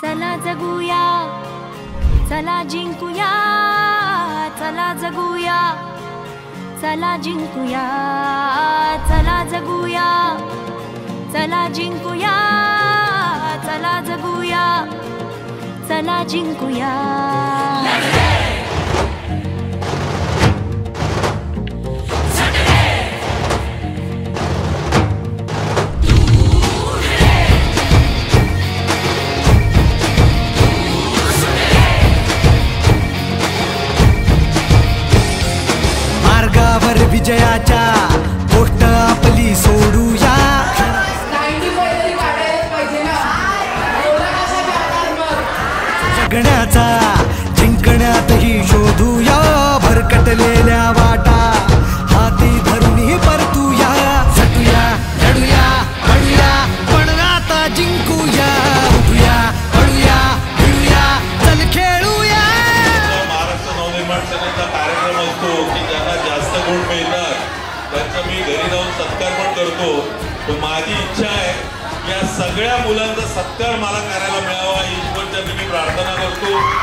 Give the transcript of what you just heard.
चला जगूया, चला जिंकूया, चला जगूया, चला जिंकूया, चला जगूया, चला जिंकूया, चला जगूया, चला जिंकूया. मार्गावर विजयाच्या गोष्ट आपली सोडूया. जगण्याचा जिंकण्यातही शोधूया, भरकटलेल्या वाटा हाती धरूनही परतूया. झटूया, लढूया, पडूया, पण आता जिंकूया. उठूया, पडूया, भिडूया, चल खेळूया. महाराष्ट्र नवनिर्माण सेनेचा कार्यक्रम असतो की ज्यांना जास्त गुण मिळतात त्यांचा मी घरी जाऊन सत्कार पण करतो. तर माझी इच्छा आहे या सगळ्या मुलांचा सत्कार मला करायला मिळावा, ईश्वरचरणी मी प्रार्थना करतो.